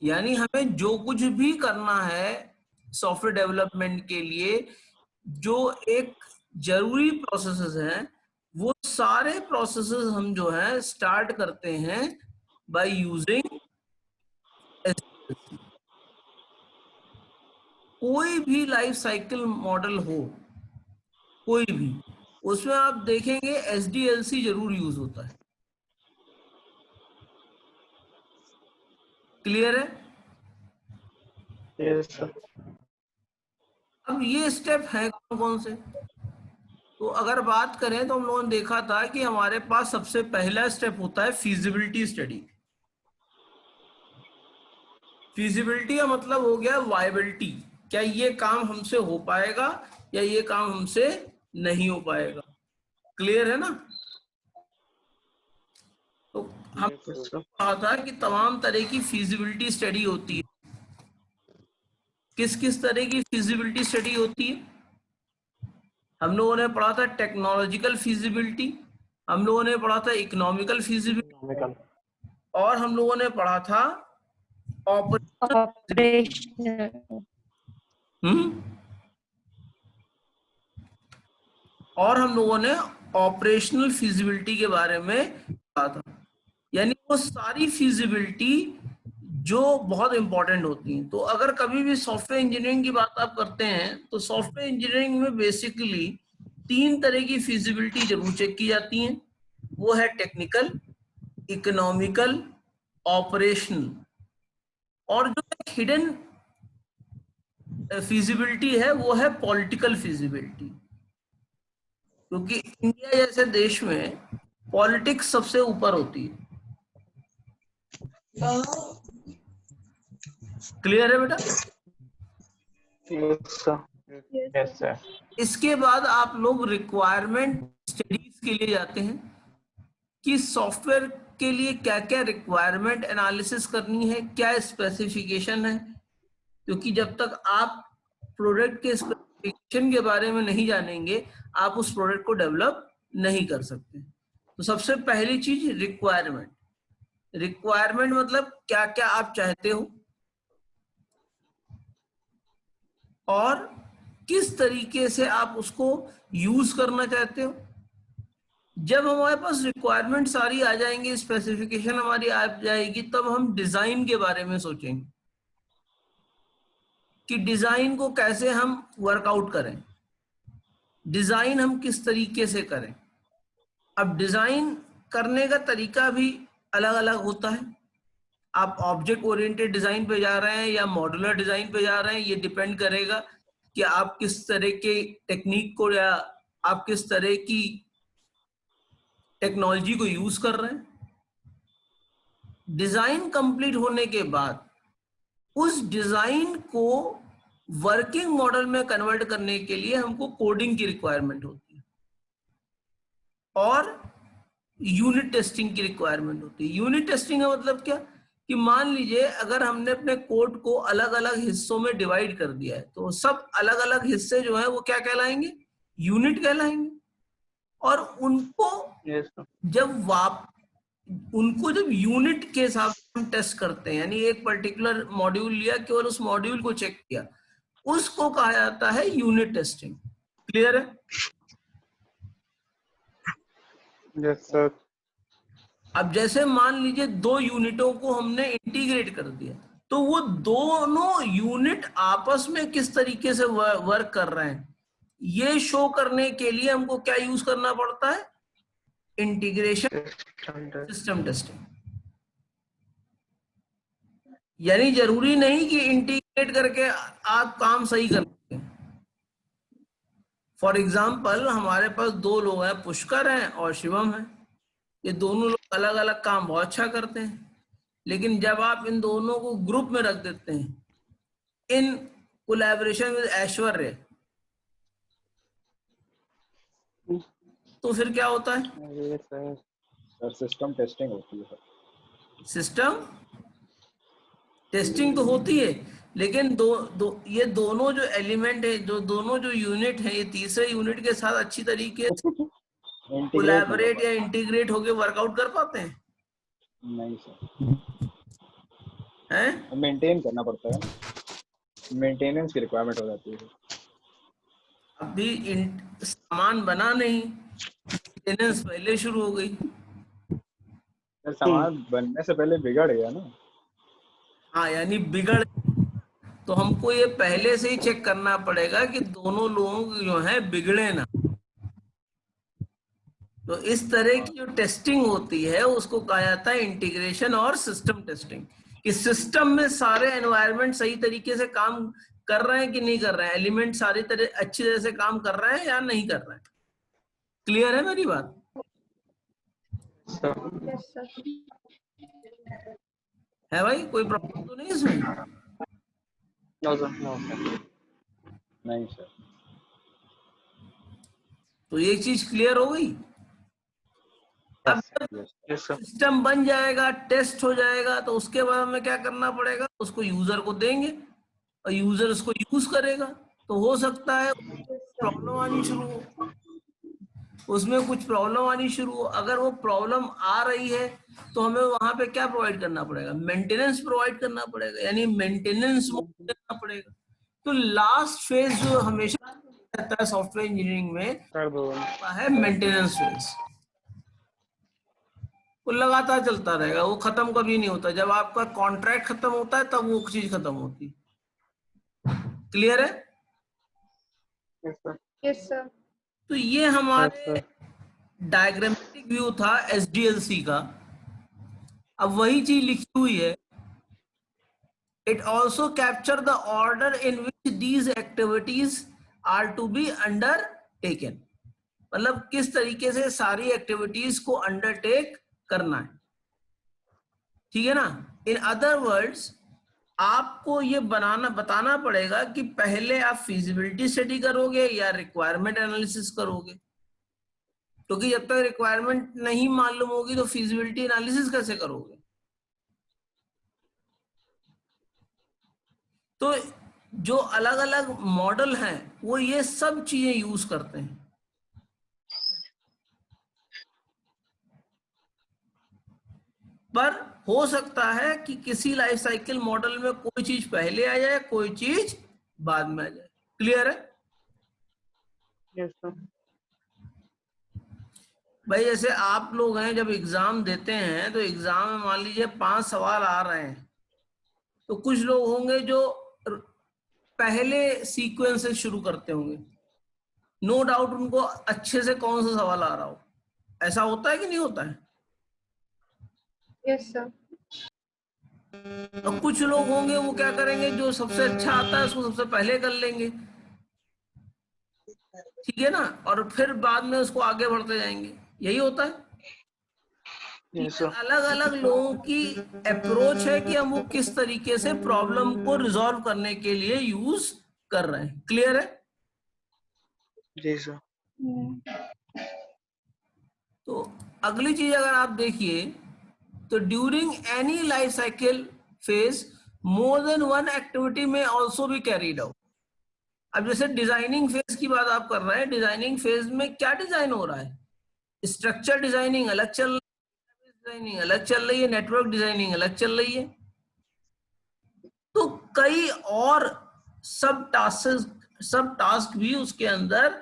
यानी हमें जो कुछ भी करना है सॉफ्टवेयर डेवलपमेंट के लिए, जो एक जरूरी प्रोसेसेस हैं, वो सारे प्रोसेसेस हम जो है स्टार्ट करते हैं बाय यूजिंग SDLC। कोई भी लाइफ साइकिल मॉडल हो, कोई भी, उसमें आप देखेंगे SDLC जरूर यूज होता है। क्लियर है? Yes sir. अब ये स्टेप हैं कौन कौन से? तो अगर बात करें तो हम लोगों ने देखा था कि हमारे पास सबसे पहला स्टेप होता है फीजिबिलिटी स्टडी। फीजिबिलिटी का मतलब हो गया वायबिलिटी, क्या ये काम हमसे हो पाएगा या ये काम हमसे नहीं हो पाएगा। क्लियर है ना? तो हम कहा था कि तमाम तरह की फीजिबिलिटी स्टडी होती है। किस किस तरह की फीजिबिलिटी स्टडी होती है? हम लोगों ने पढ़ा था टेक्नोलॉजिकल फीजिबिलिटी, हम लोगों ने पढ़ा था इकोनॉमिकल फीजिबिलिटी, और हम लोगों ने पढ़ा था ऑपरेशनल। और हम लोगों ने ऑपरेशनल फीजिबिलिटी के बारे में पढ़ा था। यानी वो सारी फीजिबिलिटी जो बहुत इंपॉर्टेंट होती हैं। तो अगर कभी भी सॉफ्टवेयर इंजीनियरिंग की बात आप करते हैं तो सॉफ्टवेयर इंजीनियरिंग में बेसिकली 3 तरह की फीजिबिलिटी जरूर चेक की जाती हैं। वो है टेक्निकल, इकोनॉमिकल, ऑपरेशनल। और जो एक हिडन फीजिबिलिटी है वो है पॉलिटिकल फीजिबिलिटी, क्योंकि इंडिया जैसे देश में पॉलिटिक्स सबसे ऊपर होती है। क्लियर है बेटा? Yes sir. इसके बाद आप लोग रिक्वायरमेंट स्टडीज के लिए जाते हैं कि सॉफ्टवेयर के लिए क्या क्या रिक्वायरमेंट एनालिसिस करनी है, क्या स्पेसिफिकेशन है, क्योंकि जब तक आप प्रोडक्ट के स्पेसिफिकेशन के बारे में नहीं जानेंगे आप उस प्रोडक्ट को डेवलप नहीं कर सकते। तो सबसे पहली चीज रिक्वायरमेंट। रिक्वायरमेंट मतलब क्या क्या आप चाहते हो और किस तरीके से आप उसको यूज करना चाहते हो। जब हमारे पास रिक्वायरमेंट सारी आ जाएंगी, स्पेसिफिकेशन हमारी आ जाएगी, तब हम डिजाइन के बारे में सोचेंगे कि डिजाइन को कैसे हम वर्कआउट करें, डिजाइन हम किस तरीके से करें। अब डिजाइन करने का तरीका भी अलग अलग होता है। आप ऑब्जेक्ट ओरिएंटेड डिजाइन पे जा रहे हैं या मॉड्यूलर डिजाइन पे जा रहे हैं, ये डिपेंड करेगा कि आप किस तरह के टेक्निक को या आप किस तरह की टेक्नोलॉजी को यूज कर रहे हैं। डिजाइन कंप्लीट होने के बाद उस डिजाइन को वर्किंग मॉडल में कन्वर्ट करने के लिए हमको कोडिंग की रिक्वायरमेंट होती है और यूनिट टेस्टिंग की रिक्वायरमेंट होती है। यूनिट टेस्टिंग का मतलब क्या कि मान लीजिए अगर हमने अपने कोड को अलग अलग हिस्सों में डिवाइड कर दिया है तो सब अलग अलग हिस्से जो है वो क्या कहलाएंगे? यूनिट कहलाएंगे। और उनको जब यूनिट के हिसाब से हम टेस्ट करते हैं, यानी एक पर्टिकुलर मॉड्यूल लिया, केवल उस मॉड्यूल को चेक किया, उसको कहा जाता है यूनिट टेस्टिंग। क्लियर है? Yes sir. अब जैसे मान लीजिए 2 यूनिटों को हमने इंटीग्रेट कर दिया, तो वो दोनों यूनिट आपस में किस तरीके से वर्क कर रहे हैं ये शो करने के लिए हमको क्या यूज करना पड़ता है? Integration system testing. यानी जरूरी नहीं कि इंटीग्रेट करके आप काम सही कर लें। फॉर एग्जाम्पल हमारे पास 2 लोग हैं, पुष्कर हैं और शिवम हैं। ये दोनों लोग अलग अलग काम बहुत अच्छा करते हैं, लेकिन जब आप इन दोनों को ग्रुप में रख देते हैं इन कोलैबोरेशन विद ऐश्वर्य, तो फिर क्या होता है? सर सिस्टम टेस्टिंग होती है। सिस्टम टेस्टिंग तो होती है, लेकिन ये दोनों जो एलिमेंट है, जो दोनों जो यूनिट है, ये तीसरे यूनिट के साथ अच्छी तरीके से कोलैबोरेट या इंटीग्रेट होके वर्कआउट कर पाते हैं? नहीं सर। है। मेंटेन करना पड़ता है, मेंटेनेंस की रिक्वायरमेंट हो जाती है। अभी सामान बना नहीं, मेंटेनेंस पहले शुरू हो गई। सर सामान बनने से पहले बिगड़ गया ना। हाँ, यानी बिगड़, तो हमको ये पहले से ही चेक करना पड़ेगा कि दोनों लोग जो है बिगड़े ना। तो इस तरह की जो टेस्टिंग होती है उसको कहा जाता है इंटीग्रेशन और सिस्टम टेस्टिंग, कि सिस्टम में सारे एनवायरनमेंट सही तरीके से काम कर रहे हैं कि नहीं कर रहे हैं, एलिमेंट सारी तरह अच्छी तरह से काम कर रहे हैं या नहीं कर रहे हैं। क्लियर है मेरी बात? Yes, sir. है भाई, कोई प्रॉब्लम तो नहीं इसमें? No, sir. No, sir. नहीं सर। तो ये चीज क्लियर हो गई। अब Yes, sir. सिस्टम बन जाएगा, टेस्ट हो जाएगा, तो उसके बाद हमें क्या करना पड़ेगा, उसको यूजर को देंगे और यूजर उसको यूज करेगा। तो हो सकता है प्रॉब्लम आनी शुरू हो, उसमें कुछ प्रॉब्लम आनी शुरू हो। अगर वो प्रॉब्लम आ रही है तो हमें वहां पे क्या प्रोवाइड करना पड़ेगा, मेंटेनेंस प्रोवाइड करना पड़ेगा, यानी मेंटेनेंस करना पड़ेगा। तो लास्ट फेज जो हमेशा रहता है सॉफ्टवेयर इंजीनियरिंग में, कर दो। है मेंटेनेंस फेज। वो लगातार चलता रहेगा, वो खत्म कभी नहीं होता। जब आपका कॉन्ट्रैक्ट खत्म होता है तब वो चीज खत्म होती है। क्लियर है? Yes, sir. Yes, sir. तो ये हमारे डायग्रामेटिक व्यू था एसडीएलसी का। अब वही चीज लिखी हुई है, it also capture the order in which these activities are to be undertaken, मतलब किस तरीके से सारी एक्टिविटीज को अंडरटेक करना है। ठीक है ना? इन अदर वर्ड्स, आपको ये बताना पड़ेगा कि पहले आप फिजिबिलिटी स्टडी करोगे या रिक्वायरमेंट एनालिसिस करोगे, क्योंकि जब तक रिक्वायरमेंट नहीं मालूम होगी तो फिजिबिलिटी एनालिसिस कैसे करोगे। तो जो अलग अलग मॉडल हैं वो ये सब चीजें यूज करते हैं। पर हो सकता है कि किसी लाइफ साइकिल मॉडल में कोई चीज पहले आ जाए, कोई चीज बाद में आ जाए। क्लियर है Yes, sir. भाई? जैसे आप लोग हैं, जब एग्जाम देते हैं तो एग्जाम में मान लीजिए 5 सवाल आ रहे हैं, तो कुछ लोग होंगे जो पहले सीक्वेंस से शुरू करते होंगे, नो डाउट उनको अच्छे से कौन सा सवाल आ रहा हो। ऐसा होता है कि नहीं होता है? Yes, sir. और कुछ लोग होंगे वो क्या करेंगे, जो सबसे अच्छा आता है उसको सबसे पहले कर लेंगे। ठीक है ना? और फिर बाद में उसको आगे बढ़ते जाएंगे। यही होता है। Yes, sir. अलग अलग लोगों की अप्रोच है कि हम वो किस तरीके से प्रॉब्लम को रिजॉल्व करने के लिए यूज कर रहे हैं। क्लियर है? जी सर। तो अगली चीज अगर आप देखिए, तो during any life cycle phase more than one activity में ऑल्सो भी कैरीड आउट। अब जैसे डिजाइनिंग फेज की बात आप कर रहे हैं, डिजाइनिंग फेज में क्या डिजाइन हो रहा है? स्ट्रक्चर डिजाइनिंग अलग चल रही है, डिजाइनिंग अलग चल रही है, नेटवर्क डिजाइनिंग अलग चल रही है। तो कई और सब टास्क भी उसके अंदर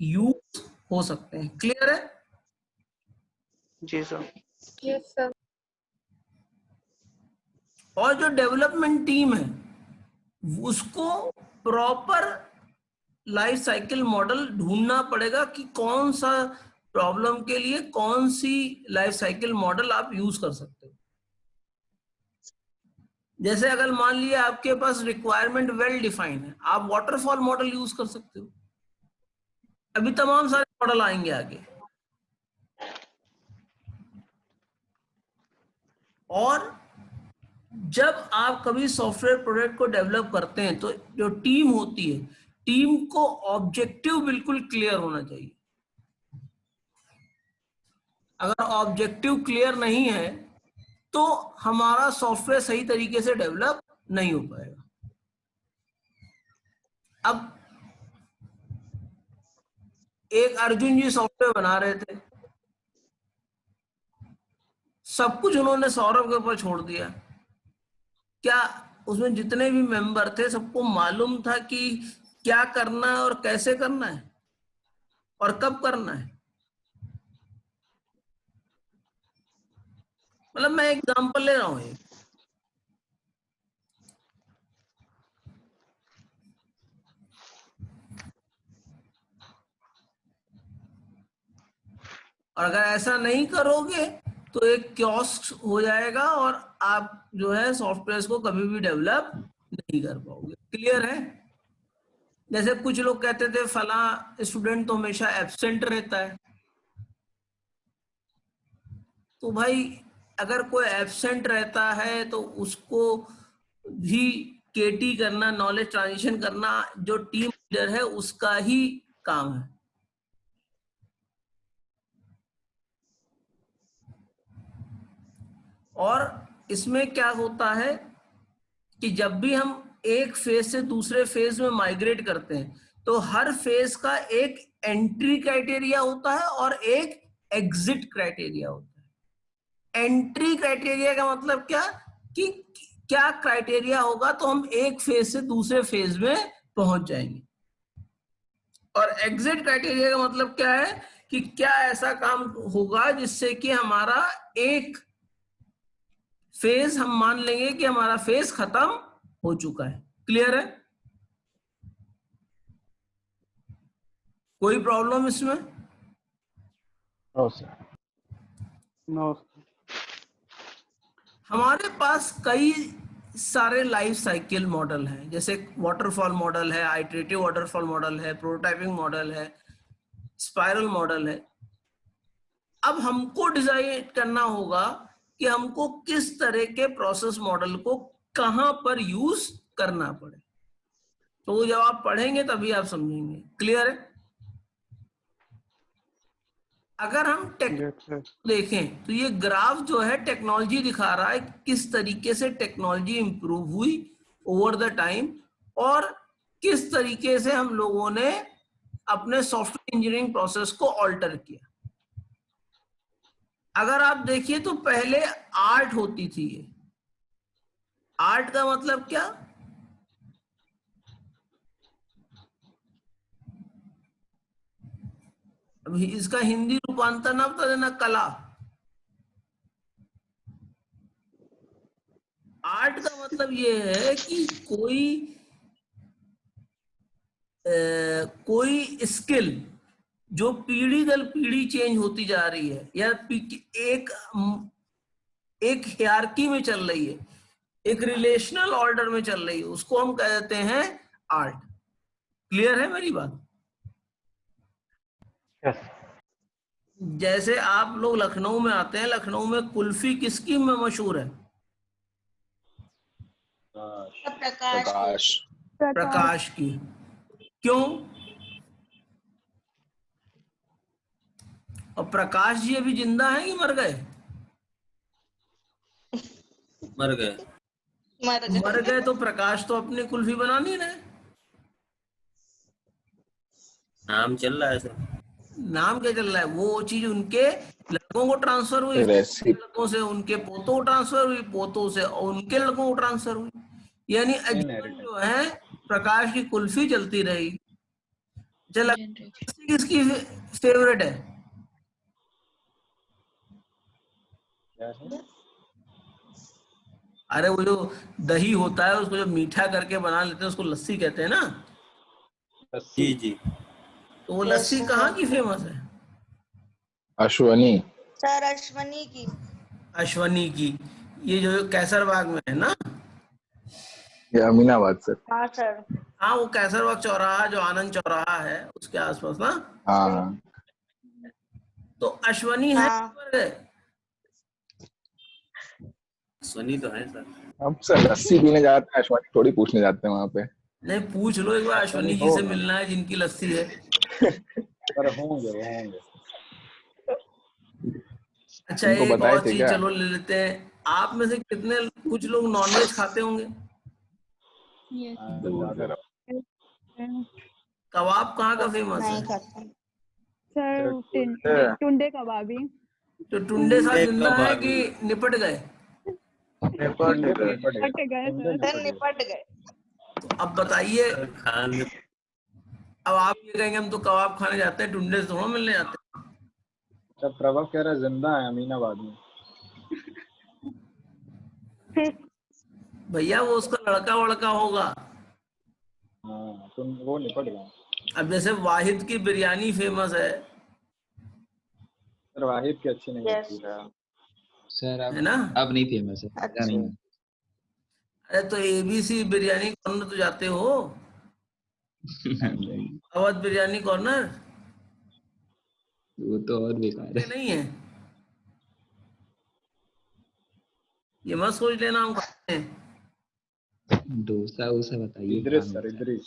यूज हो सकते हैं। क्लियर है? जी सर। Yes sir. और जो डेवलपमेंट टीम है उसको प्रॉपर लाइफ साइकिल मॉडल ढूंढना पड़ेगा कि कौन सा प्रॉब्लम के लिए कौन सी लाइफ साइकिल मॉडल आप यूज कर सकते हो। जैसे अगर मान लिया आपके पास रिक्वायरमेंट वेल डिफाइंड है, आप वाटरफॉल मॉडल यूज कर सकते हो। अभी तमाम सारे मॉडल आएंगे आगे। और जब आप कभी सॉफ्टवेयर प्रोडक्ट को डेवलप करते हैं तो जो टीम होती है, टीम को ऑब्जेक्टिव बिल्कुल क्लियर होना चाहिए। अगर ऑब्जेक्टिव क्लियर नहीं है तो हमारा सॉफ्टवेयर सही तरीके से डेवलप नहीं हो पाएगा। अब एक अर्जुन जी सॉफ्टवेयर बना रहे थे, सब कुछ उन्होंने सौरभ के ऊपर छोड़ दिया। क्या उसमें जितने भी मेंबर थे सबको मालूम था कि क्या करना है और कैसे करना है और कब करना है? मतलब मैं एग्जांपल ले रहा हूँ एक। और अगर ऐसा नहीं करोगे तो एक कियोस्क हो जाएगा और आप जो है सॉफ्टवेयर को कभी भी डेवलप नहीं कर पाओगे। क्लियर है? जैसे कुछ लोग कहते थे फला स्टूडेंट तो हमेशा एब्सेंट रहता है, तो भाई अगर कोई एब्सेंट रहता है तो उसको भी केटी करना, नॉलेज ट्रांजिशन करना, जो टीम लीडर है उसका ही काम है। और इसमें क्या होता है कि जब भी हम एक फेज से दूसरे फेज में माइग्रेट करते हैं तो हर फेज का एक एंट्री क्राइटेरिया होता है और एक एग्जिट क्राइटेरिया होता है। एंट्री क्राइटेरिया का मतलब क्या कि क्या क्राइटेरिया होगा तो हम एक फेज से दूसरे फेज में पहुंच जाएंगे, और एग्जिट क्राइटेरिया का मतलब क्या है कि क्या ऐसा काम होगा जिससे कि हमारा एक फेज, हम मान लेंगे कि हमारा फेज खत्म हो चुका है। क्लियर है? कोई प्रॉब्लम इसमें? No sir. नो। हमारे पास कई सारे लाइफ साइकिल मॉडल हैं, जैसे वाटरफॉल मॉडल है, आइटरेटिव वाटरफॉल मॉडल है, प्रोटोटाइपिंग मॉडल है, स्पाइरल मॉडल है। अब हमको डिजाइन करना होगा कि हमको किस तरह के प्रोसेस मॉडल को कहां पर यूज करना पड़े, तो वो जब आप पढ़ेंगे तभी आप समझेंगे। क्लियर है? अगर हम देखें तो ये ग्राफ जो है टेक्नोलॉजी दिखा रहा है किस तरीके से टेक्नोलॉजी इंप्रूव हुई ओवर द टाइम, और किस तरीके से हम लोगों ने अपने सॉफ्टवेयर इंजीनियरिंग प्रोसेस को ऑल्टर किया। अगर आप देखिए तो पहले आर्ट होती थी। ये आर्ट का मतलब क्या? अभी इसका हिंदी रूपांतर ना बता देना, कला। आर्ट का मतलब ये है कि कोई स्किल जो पीढ़ी दर पीढ़ी चेंज होती जा रही है, या एक एक हियरार्की में चल रही है, एक रिलेशनल ऑर्डर में चल रही है, उसको हम कह देते हैं आर्ट। क्लियर है मेरी बात? यस। जैसे आप लोग लखनऊ में आते हैं, लखनऊ में कुल्फी किसकी में मशहूर है? प्रकाश। प्रकाश की। क्यों? और प्रकाश जी अभी जिंदा हैं कि मर गए? मर गए। मर गए तो प्रकाश तो अपनी कुल्फी बना नहीं रहे। नाम चल रहा है सर। नाम क्या चल रहा है? वो चीज उनके लड़कों को ट्रांसफर हुई, लड़कों से उनके पोतों को ट्रांसफर हुई, पोतों से उनके लड़कों को ट्रांसफर हुई, यानी आजीवन जो है प्रकाश की कुल्फी चलती रही। चल, किसकी फेवरेट है? अरे वो जो दही होता है उसको जो मीठा करके बना लेते हैं उसको लस्सी कहते हैं ना। जी जी। तो वो लस्सी कहाँ की फेमस है? अश्वनी सर, अश्वनी की। अश्वनी की। ये जो कैसरबाग में है ना? या अमीनाबाद सर। हाँ सर। हाँ, वो कैसरबाग चौराहा जो आनंद चौराहा है उसके आसपास ना। हाँ तो अश्वनी है हाँ। मर गए? सोनी तो है सर। अब सर लस्सी पीने जाते हैं, अश्वनी थोड़ी पूछने जाते हैं वहाँ पे। नहीं, पूछ लो एक बार, अश्वनी जी से मिलना है जिनकी लस्सी है। होंगे। अच्छा, उनको एक बताए और थे चीज क्या? चलो ले लेते हैं। आप में से कितने कुछ लोग नॉनवेज खाते होंगे? कबाब कहाँ का फेमस है? नहीं खाता। सर टुंडे कबाबी। तो टुंडे साहब टुंडे जिंदा है कबाबी। कि निपट गए? निपट गए निपट गए सर। सर निपट गए। अब बताइए, खान अब आप ये कहेंगे हम तो कबाब खाने जाते हैं, टुंडे से थोड़ा मिलने जाते हैं। जब प्रभव कह रहा है जिंदा है अमीनाबाद में। भैया वो उसका लड़का वड़का होगा। हाँ तुम वो निपट गए। अब जैसे वाहिद की बिरयानी फेमस है सर वाहिद की अच्छी नहीं यस होती। सर। सर है ना? अब नहीं फेमस है, अच्छा। नहीं है। अरे तो एबीसी बिरयानी कॉर्नर तो जाते हो, अवध बिरयानी कॉर्नर वो तो और बेकार है। नहीं है, ये मत सोच लेना हम खाते हैं। डोसा वोसा बताइए। इदरिस कहाँ सर मिलता है? इदरिस।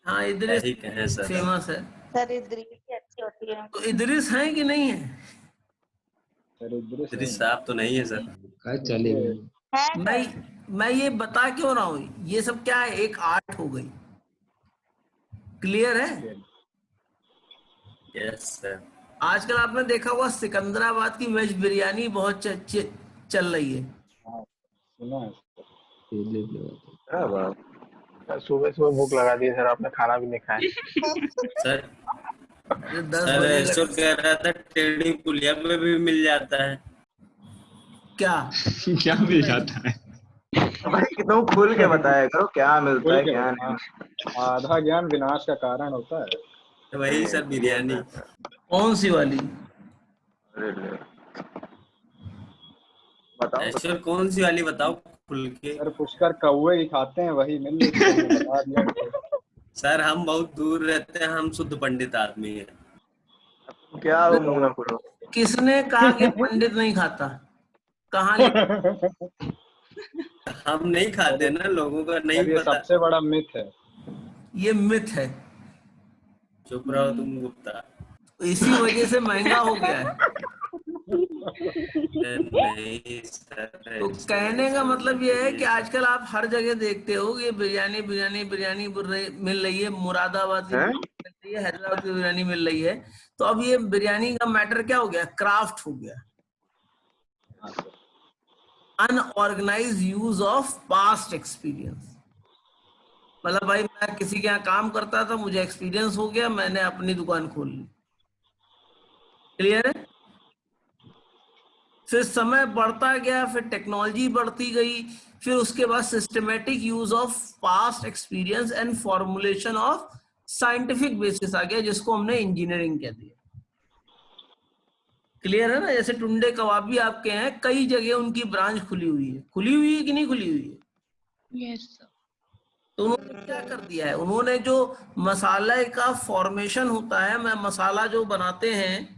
हाँ इदरिस ठीक है सर। फेमस है। सर इडली की अच्छी होती है। तो इदरिस है कि नहीं है? सर इदरिस श्री नहीं। साहब तो नहीं है सर। कहाँ चलेगा? है मैं सर। मैं ये बता क्यों रहा हूँ, ये सब क्या है, एक आर्ट हो गई। क्लियर है? Yes sir. आजकल आपने देखा होगा सिकंदराबाद की वेज बिरयानी बहुत चल रही है। हाँ सुना है सर। पहले भी हुआ था। क्या बात, सुबह सुबह भूख लगा दी सर, आपने खाना भी नहीं खाया। सर अरे 10 सर बजे ईश्वर कह रहा था टेढ़ी पुलिया में भी मिल जाता है। क्या? क्या मिल जाता है? भाई तुम खुल के बताया करो क्या मिलता खुल है के क्या बताना। नहीं। आधा ज्ञान विनाश का कारण होता है। वही सर बिरयानी। कौन सी वाली? अरे ले। बताओ ईश्वर कौन सी वाली बताओ खुल के। सर पुष्कर कौवे ही खाते हैं वही मिल रही थी, हमने बता दिया तो। सर हम बहुत दूर रहते हैं, हम शुद्ध पंडित आदमी है। क्या वो मुंह ना खोलो। किसने कहा कि पंडित नहीं खाता? कहाँ लिखा? हम नहीं खाते ना, लोगों का सर नहीं ये पता। सबसे बड़ा मिथ है। ये मिथ है, चुप रहो तुम गुप्ता। इसी वजह से महंगा हो गया है। नहीं सर। तो कहने का मतलब ये है कि आजकल आप हर जगह देखते हो कि बिरयानी बिरयानी बिरयानी मिल रही है, मुरादाबाद की हैं? मिल रही है, हैदराबाद की बिरयानी मिल रही है। तो अब ये बिरयानी का मैटर क्या हो गया, क्राफ्ट हो गया। हाँ sir. Unorganised use of past experience. मतलब भाई मैं किसी के यहाँ काम करता था, मुझे एक्सपीरियंस हो गया, मैंने अपनी दुकान खोल ली। क्लियर है? फिर समय बढ़ता गया, फिर टेक्नोलॉजी बढ़ती गई, फिर उसके बाद systematic use of past experience and formulation of scientific basis आ गया, जिसको हमने इंजीनियरिंग कह दिया। क्लियर है ना? जैसे टुंडे कबाबी आपके हैं, कई जगह उनकी ब्रांच खुली हुई है कि नहीं खुली हुई है? Yes sir. तो उन्होंने क्या कर दिया है, उन्होंने जो मसाले का फॉर्मेशन होता है, मैं मसाला जो बनाते हैं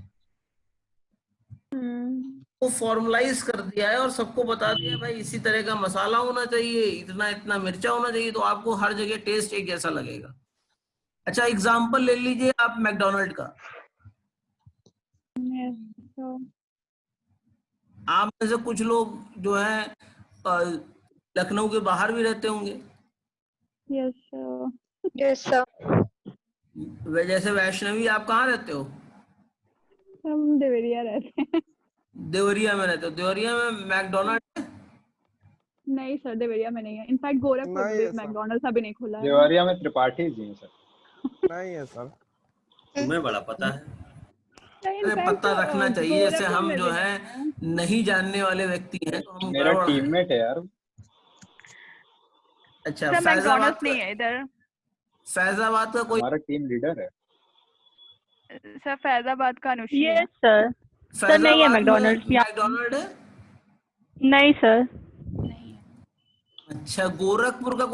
वो फॉर्मलाइज कर दिया है और सबको बता दिया भाई इसी तरह का मसाला होना चाहिए, इतना इतना मिर्चा होना चाहिए, तो आपको हर जगह टेस्ट एक जैसा लगेगा। अच्छा एग्जांपल ले लीजिए आप मैकडोनल्ड का। आप में से कुछ लोग जो है लखनऊ के बाहर भी रहते होंगे। Yes sir. Yes sir. जैसे वैष्णवी, आप कहाँ रहते हो? हम देवरिया रहते हैं। देवरिया में रहते हो? देवरिया में मैकडोनल्ड है? नहीं सर, देवरिया में नहीं है। इनफैक्ट गोरखपुर में भी मैकडोनल्ड्स अभी नहीं खुला है। देवरिया में त्रिपाठी जी हैं सर। नहीं है सर। तुम्हें बड़ा पता है। अरे पता रखना चाहिए, जैसे हम जो है नहीं जानने वाले व्यक्ति हैं तो हम मेरा टीममेट है यार। अच्छा सर मैकडोनल्ड्स नहीं है इधर। फैजाबाद का कोई? हमारा टीम लीडर है सर फैजाबाद का अनुश्री। Yes sir. सर नहीं है मैकडोनल्ड्स यहाँ। मैकडोनल्ड है? नहीं सर। अच्छा गोरखपुर का?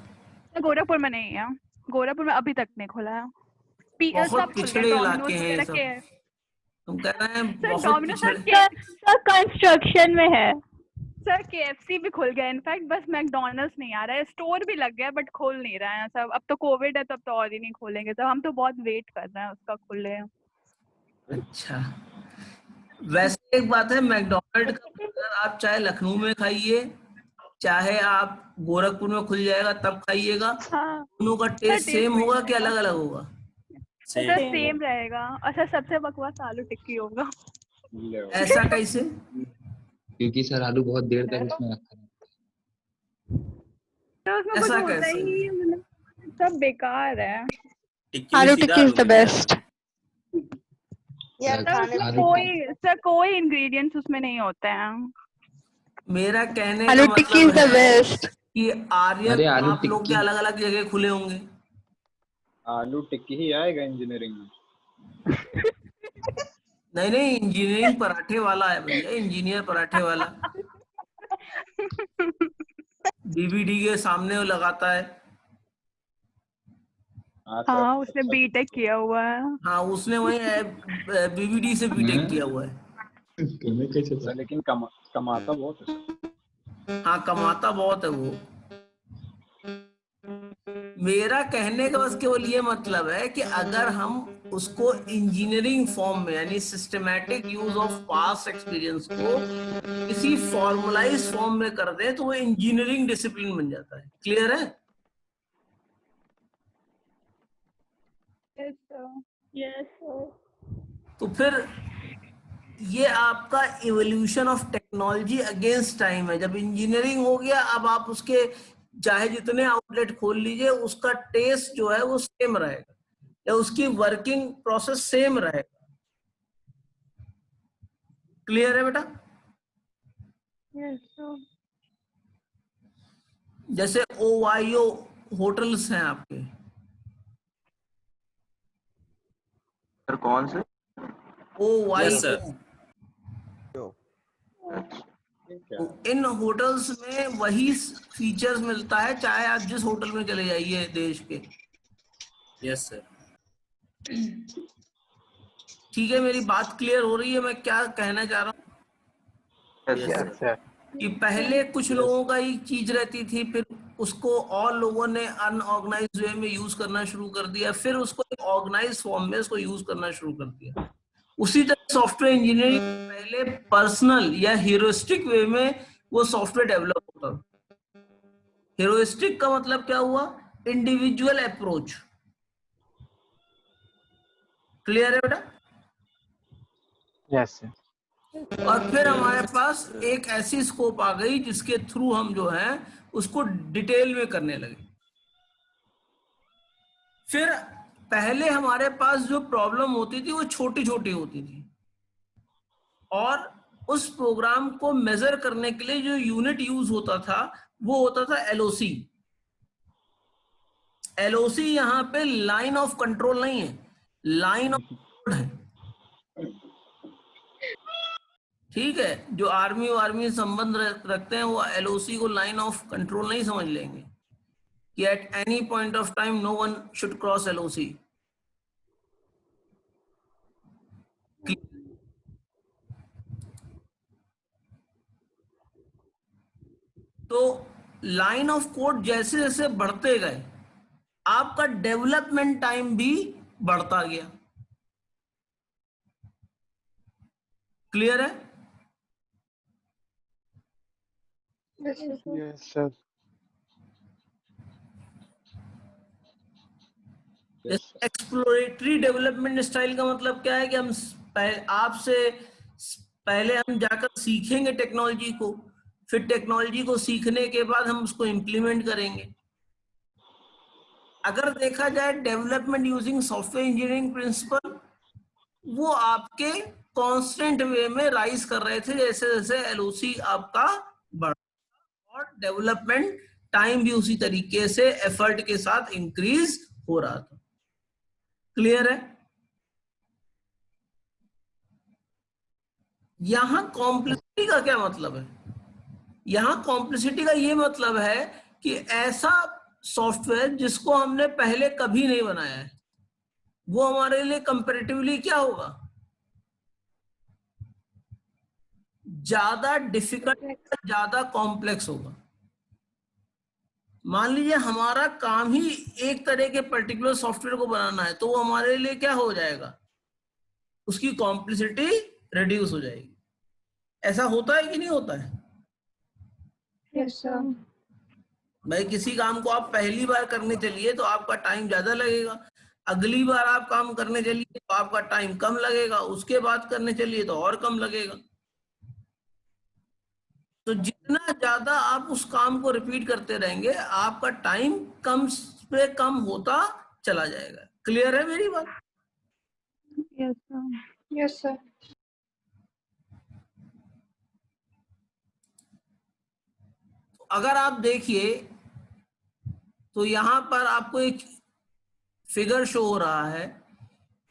गोरखपुर में नहीं है, गोरखपुर में अभी तक नहीं खुला है। बहुत पिछड़े इलाके हैं ये सब। तुम कह रहे हैं बहुत पिछड़े। सर कंस्ट्रक्शन में है। सर KFC भी खुल गया इनफैक्ट, बस मैकडोनल्ड्स नहीं आ रहा है। स्टोर भी लग गया बट खोल नहीं रहा है सब। अब तो कोविड है तब तो और ही नहीं खोलेंगे, तो हम तो बहुत वेट कर रहे हैं उसका खुले। अच्छा वैसे एक बात है, मैकडोनल्ड का बर्गर आप चाहे लखनऊ में खाइए चाहे आप गोरखपुर में खुल जाएगा तब खाइएगा, दोनों का टेस्ट सेम होगा कि अलग अलग होगा? सर सेम रहेगा। अच्छा सबसे बकवास आलू टिक्की होगा। ऐसा कैसे? क्योंकि सर आलू बहुत देर तक उसमें रखा है। तो उसमें कुछ ऐसा होता कैसे? ही नहीं है, मतलब सब बेकार है। टिक्की में आलू सीधा टिक्की इज आलू द मिल बेस्ट। यार सर, खाने उसमें आलू कोई इंग्रेडिएंट्स उसमें नहीं होते हैं। मेरा कहने आलू का टिक्की इज मतलब द है बेस्ट। कि आर्यन अरे आलू आप लोग के टिक्की अलग अलग जगह खुले होंगे। आलू टिक्की ही आएगा इंजीनियरिंग में। नहीं नहीं, इंजीनियरिंग पराठे वाला है भैया, इंजीनियर पराठे वाला। डीवीडी के सामने वो लगाता है। हाँ हाँ, सर, उसने अच्छा बीटेक किया हुआ है। हाँ, उसने वही बीवीडी से बीटेक किया हुआ है। तुम्हें कैसे सर, पता? लेकिन कमाता बहुत है सर। हाँ, कमाता बहुत है वो। मेरा कहने का बस केवल ये मतलब है कि अगर हम उसको इंजीनियरिंग फॉर्म में यानी systematic use of past experience को किसी फॉर्मुलाइज फॉर्म में कर दें तो वो इंजीनियरिंग डिसिप्लिन बन जाता है। क्लियर है? Yes sir. तो फिर ये आपका evolution of technology against time है। जब इंजीनियरिंग हो गया, अब आप उसके चाहे जितने आउटलेट खोल लीजिए, उसका टेस्ट जो है वो सेम रहेगा या उसकी वर्किंग प्रोसेस सेम रहेगा। क्लियर है बेटा? Yes sir. जैसे ओवाईओ होटल्स हैं आपके, सर कौन से? Yes OYO, sir. ठीक है। इन होटल्स में वही फीचर्स मिलता है चाहे आप जिस होटल में चले जाइए देश के। Yes sir. ठीक है, मेरी बात क्लियर हो रही है मैं क्या कहना चाह रहा हूँ? Yes yes sir. सर। कि पहले कुछ लोगों का ही चीज रहती थी, फिर उसको और लोगों ने अनऑर्गेनाइज्ड वे में यूज करना शुरू कर दिया, फिर उसको एक ऑर्गेनाइज्ड फॉर्म में उसको यूज करना शुरू कर दिया। उसी तरह सॉफ्टवेयर इंजीनियरिंग पहले पर्सनल या ह्यूरिस्टिक वे में वो सॉफ्टवेयर डेवलप होता था। ह्यूरिस्टिक का मतलब क्या हुआ? Individual approach. क्लियर है बेटा? Yes sir. और फिर हमारे पास एक ऐसी स्कोप आ गई जिसके थ्रू हम जो है उसको डिटेल में करने लगे। फिर पहले हमारे पास जो प्रॉब्लम होती थी वो छोटी छोटी होती थी, और उस प्रोग्राम को मेजर करने के लिए जो यूनिट यूज होता था वो होता था एलओसी। एलओसी यहाँ पे लाइन ऑफ कंट्रोल नहीं है, लाइन ऑफ कोड है। ठीक है, जो आर्मी संबंध रखते हैं वो एलओसी को लाइन ऑफ कंट्रोल नहीं समझ लेंगे कि at any point of time no one should cross LOC. तो लाइन ऑफ कोड जैसे जैसे बढ़ते गए आपका डेवलपमेंट टाइम भी बढ़ता गया। क्लियर है? Yes sir. Exploratory development style का मतलब क्या है कि हम आपसे पहले हम जाकर सीखेंगे टेक्नोलॉजी को, फिर टेक्नोलॉजी को सीखने के बाद हम उसको इम्प्लीमेंट करेंगे। अगर देखा जाए development using software engineering principle, वो आपके कांस्टेंट वे में राइज कर रहे थे जैसे जैसे एलओसी आपका बढ़, और डेवलपमेंट टाइम भी उसी तरीके से एफर्ट के साथ इंक्रीज हो रहा था। क्लियर है? यहां कॉम्प्लेक्सिटी का क्या मतलब है? यहां कॉम्प्लेक्सिटी का ये मतलब है कि ऐसा सॉफ्टवेयर जिसको हमने पहले कभी नहीं बनाया है वो हमारे लिए कंपैरेटिवली क्या होगा? ज्यादा डिफिकल्ट, ज्यादा कॉम्प्लेक्स होगा। मान लीजिए हमारा काम ही एक तरह के पर्टिकुलर सॉफ्टवेयर को बनाना है, तो वो हमारे लिए क्या हो जाएगा? उसकी कॉम्प्लेक्सिटी रिड्यूस हो जाएगी। ऐसा होता है कि नहीं होता है? Yes sir. भाई किसी काम को आप पहली बार करने चलिए तो आपका टाइम ज्यादा लगेगा, अगली बार आप काम करने चलिए तो आपका टाइम कम लगेगा, उसके बाद करने चलिए तो और कम लगेगा। तो जितना जितना ज्यादा आप उस काम को रिपीट करते रहेंगे आपका टाइम कम पे कम होता चला जाएगा। क्लियर है मेरी बात? Yes sir. Yes sir. अगर आप देखिए तो यहां पर आपको एक फिगर शो हो रहा है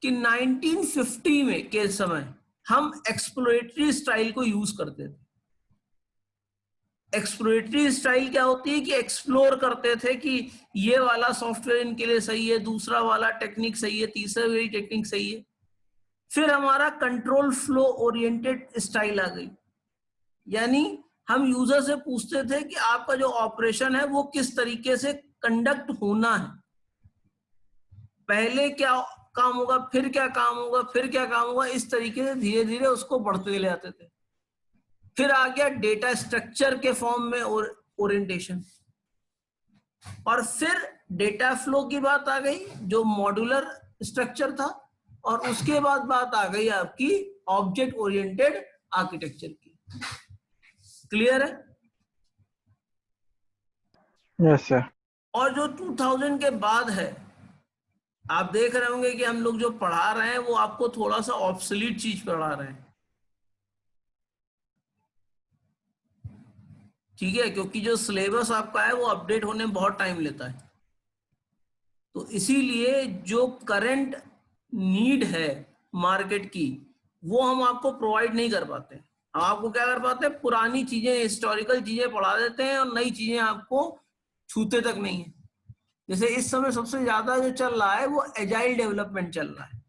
कि 1950 में के समय हम एक्सप्लोरेटरी स्टाइल को यूज करते थे। एक्सप्लोरेटरी स्टाइल क्या होती है कि एक्सप्लोर करते थे कि ये वाला सॉफ्टवेयर इनके लिए सही है, दूसरा वाला टेक्निक सही है, तीसरा वाली टेक्निक सही है। फिर हमारा कंट्रोल फ्लो ओरिएंटेड स्टाइल आ गई, यानी हम यूजर से पूछते थे कि आपका जो ऑपरेशन है वो किस तरीके से कंडक्ट होना है, पहले क्या काम होगा, फिर क्या काम होगा, फिर क्या काम होगा, इस तरीके से धीरे धीरे उसको बढ़ते ले आते थे। फिर आ गया डेटा स्ट्रक्चर के फॉर्म में ओरिएंटेशन, और फिर डेटा फ्लो की बात आ गई जो मॉड्यूलर स्ट्रक्चर था, और उसके बाद बात आ गई आपकी ऑब्जेक्ट ओरिएंटेड आर्किटेक्चर की। क्लियर है? Yes sir. और जो 2000 के बाद है, आप देख रहे होंगे कि हम लोग जो पढ़ा रहे हैं वो आपको थोड़ा सा ऑब्सोलीट चीज पढ़ा रहे हैं, ठीक है, क्योंकि जो सिलेबस आपका है वो अपडेट होने में बहुत टाइम लेता है। तो इसीलिए जो करंट नीड है मार्केट की वो हम आपको प्रोवाइड नहीं कर पाते। हम आपको क्या कर पाते हैं, पुरानी चीजें, हिस्टोरिकल चीजें पढ़ा देते हैं और नई चीजें आपको छूते तक नहीं है। जैसे इस समय सबसे ज्यादा जो चल रहा है वो एजाइल डेवलपमेंट चल रहा है,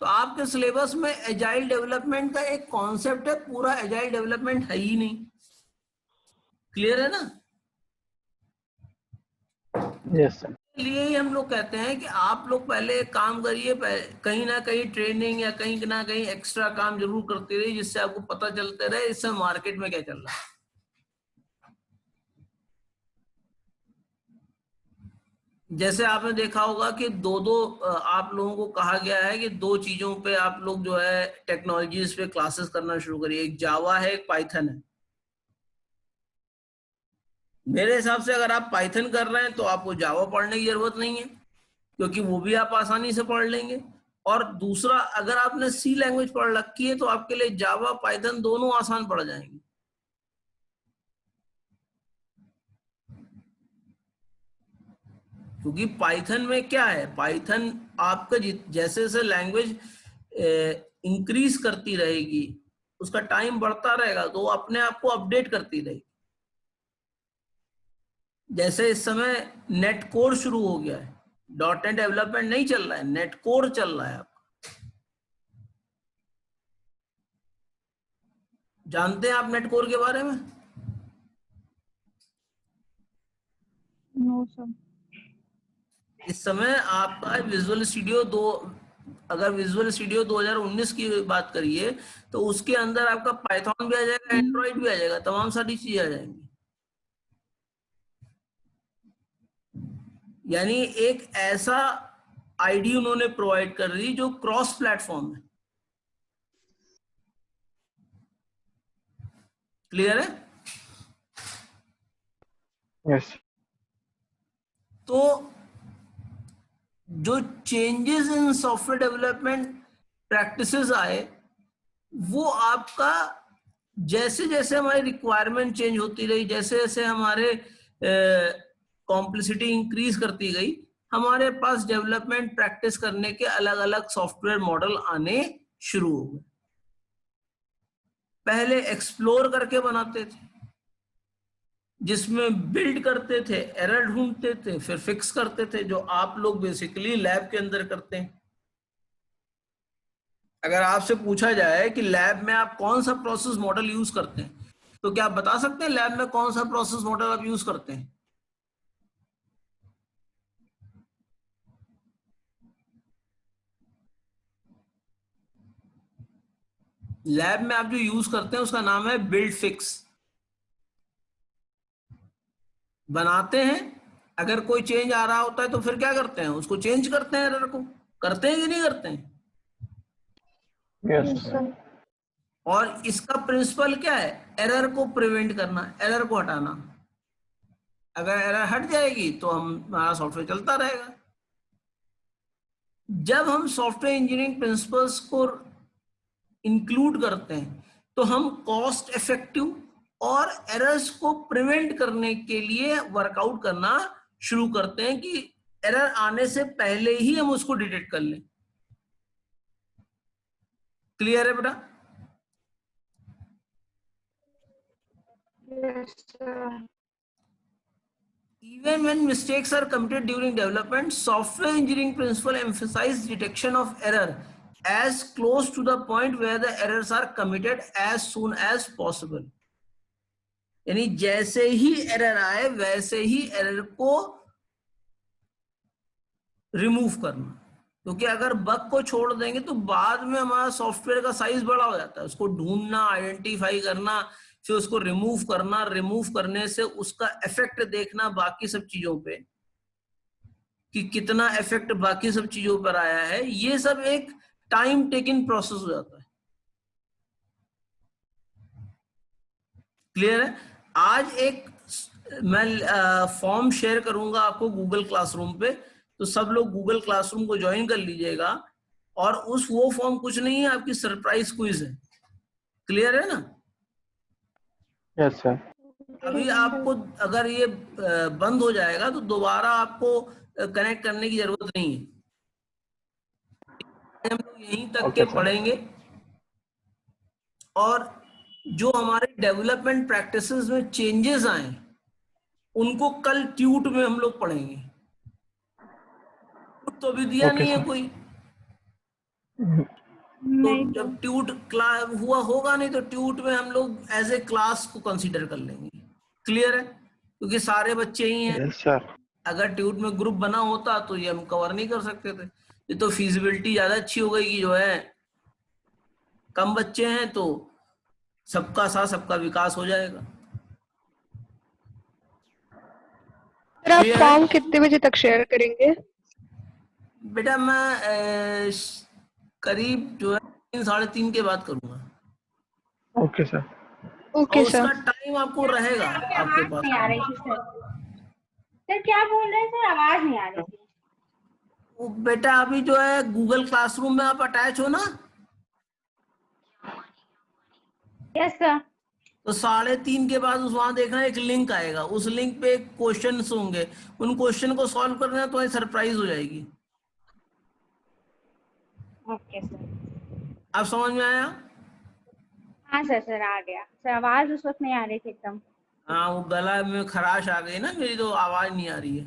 तो आपके सिलेबस में एजाइल डेवलपमेंट का एक कॉन्सेप्ट है, पूरा एजाइल डेवलपमेंट है ही नहीं। क्लियर है ना? Yes sir. इसलिए ही हम लोग कहते हैं कि आप लोग पहले एक काम करिए, कहीं ना कहीं ट्रेनिंग या कहीं ना कहीं एक्स्ट्रा काम जरूर करते रहिए, जिससे आपको पता चलते रहे इस समय मार्केट में क्या चल रहा है। जैसे आपने देखा होगा कि दो आप लोगों को कहा गया है कि दो चीजों पे आप लोग जो है टेक्नोलॉजीज पे क्लासेस करना शुरू करिए, एक जावा है, एक पाइथन है। मेरे हिसाब से अगर आप पाइथन कर रहे हैं तो आपको जावा पढ़ने की जरूरत नहीं है, क्योंकि वो भी आप आसानी से पढ़ लेंगे। और दूसरा, अगर आपने सी लैंग्वेज पढ़ रखी है तो आपके लिए जावा पाइथन दोनों आसान पड़ जाएंगे। क्योंकि पाइथन में क्या है, पाइथन आपका जैसे जैसे लैंग्वेज इंक्रीज करती रहेगी, उसका टाइम बढ़ता रहेगा, तो वो अपने आप को अपडेट करती रहेगी। जैसे इस समय नेट कोर शुरू हो गया है, .NET डेवलपमेंट नहीं चल रहा है, नेट कोर चल रहा है। आपका जानते हैं आप नेट कोर के बारे में? No sir. इस समय आपका विजुअल स्टूडियो अगर विजुअल स्टूडियो 2019 की बात करिए तो उसके अंदर आपका पाइथन भी आ जाएगा, एंड्रॉइड भी आ जाएगा, तमाम सारी चीजें आ जाएंगी। यानी एक ऐसा आईडी उन्होंने प्रोवाइड कर दी जो क्रॉस प्लेटफॉर्म है। क्लियर है? यस। तो जो changes in software development practices आए, वो आपका जैसे जैसे हमारी रिक्वायरमेंट चेंज होती रही, जैसे जैसे हमारे कॉम्प्लेक्सिटी इंक्रीज करती गई, हमारे पास डेवलपमेंट प्रैक्टिस करने के अलग अलग सॉफ्टवेयर मॉडल आने शुरू हो गए। पहले एक्सप्लोर करके बनाते थे, जिसमें बिल्ड करते थे, एरर ढूंढते थे, फिर फिक्स करते थे, जो आप लोग बेसिकली लैब के अंदर करते हैं। अगर आपसे पूछा जाए कि लैब में आप कौन सा प्रोसेस मॉडल यूज करते हैं, तो क्या आप बता सकते हैं लैब में कौन सा प्रोसेस मॉडल आप यूज करते हैं? लैब में आप जो यूज करते हैं उसका नाम है बिल्ड फिक्स। बनाते हैं, अगर कोई चेंज आ रहा होता है तो फिर क्या करते हैं, उसको चेंज करते हैं, एरर को। करते हैं कि नहीं करते हैं? Yes sir. और इसका प्रिंसिपल क्या है? एरर को प्रिवेंट करना, एरर को हटाना। अगर एरर हट जाएगी तो हमारा सॉफ्टवेयर चलता रहेगा। जब हम सॉफ्टवेयर इंजीनियरिंग प्रिंसिपल्स को इंक्लूड करते हैं तो हम कॉस्ट इफेक्टिव और एरर्स को प्रिवेंट करने के लिए वर्कआउट करना शुरू करते हैं कि एरर आने से पहले ही हम उसको डिटेक्ट कर लें। क्लियर है बेटा? Yes, sir. Even when mistakes are committed during development, software engineering principle emphasize detection of error as close to the point where the errors are committed as soon as possible. यानी जैसे ही error आए वैसे ही error को remove करना, क्योंकि अगर bug को छोड़ देंगे तो बाद में हमारा सॉफ्टवेयर का साइज बड़ा हो जाता है। उसको ढूंढना, आइडेंटिफाई करना, फिर उसको रिमूव करना, रिमूव करने से उसका इफेक्ट देखना बाकी सब चीजों पे कि कितना इफेक्ट बाकी सब चीजों पर आया है, ये सब एक टाइम टेकिंग प्रोसेस हो जाता है। क्लियर है? आज एक मैं फॉर्म शेयर करूंगा आपको गूगल क्लासरूम पे, तो सब लोग गूगल क्लासरूम को ज्वाइन कर लीजिएगा। और वो फॉर्म कुछ नहीं है, आपकी सरप्राइज क्विज है। क्लियर है ना? Yes sir. अभी आपको अगर ये बंद हो जाएगा तो दोबारा आपको कनेक्ट करने की जरूरत नहीं है। हम लोग यहीं तक के पढ़ेंगे और जो हमारे डेवलपमेंट प्रैक्टिसेस में चेंजेस आए उनको कल ट्यूट में हम लोग पढ़ेंगे। तो अभी दिया नहीं है कोई, तो जब ट्यूट क्लास हुआ होगा नहीं तो ट्यूट में हम लोग एज ए क्लास को कंसीडर कर लेंगे। क्लियर है? क्योंकि सारे बच्चे ही हैं। Yes sir. अगर ट्यूट में ग्रुप बना होता तो ये हम कवर नहीं कर सकते थे। ये तो फिजिबिलिटी ज्यादा अच्छी हो गई कि जो है कम बच्चे हैं तो सबका साथ सबका विकास हो जाएगा। सर आप फॉर्म कितने बजे तक शेयर करेंगे? बेटा मैं करीब जो है 3-3:30 के बाद करूंगा। Okay sir. ओके और सर। उसका टाइम आपको रहेगा आपके पास। नहीं आ रही थी सर। सर क्या बोल रहे हैं सर? आवाज नहीं आ रही थी। वो बेटा अभी जो है गूगल क्लासरूम में आप अटैच हो ना, यस सर। तो 3:30 के बाद उस वहां देखना एक लिंक आएगा, उस लिंक पे क्वेश्चंस होंगे, उन क्वेश्चन को सॉल्व करना तो सरप्राइज हो जाएगी। Okay sir. आप समझ में आया? हाँ सर, सर आ गया सर। आवाज उस वक्त नहीं आ रही थी एकदम। हाँ, वो गला में खराश आ गई ना मेरी, तो आवाज नहीं आ रही है।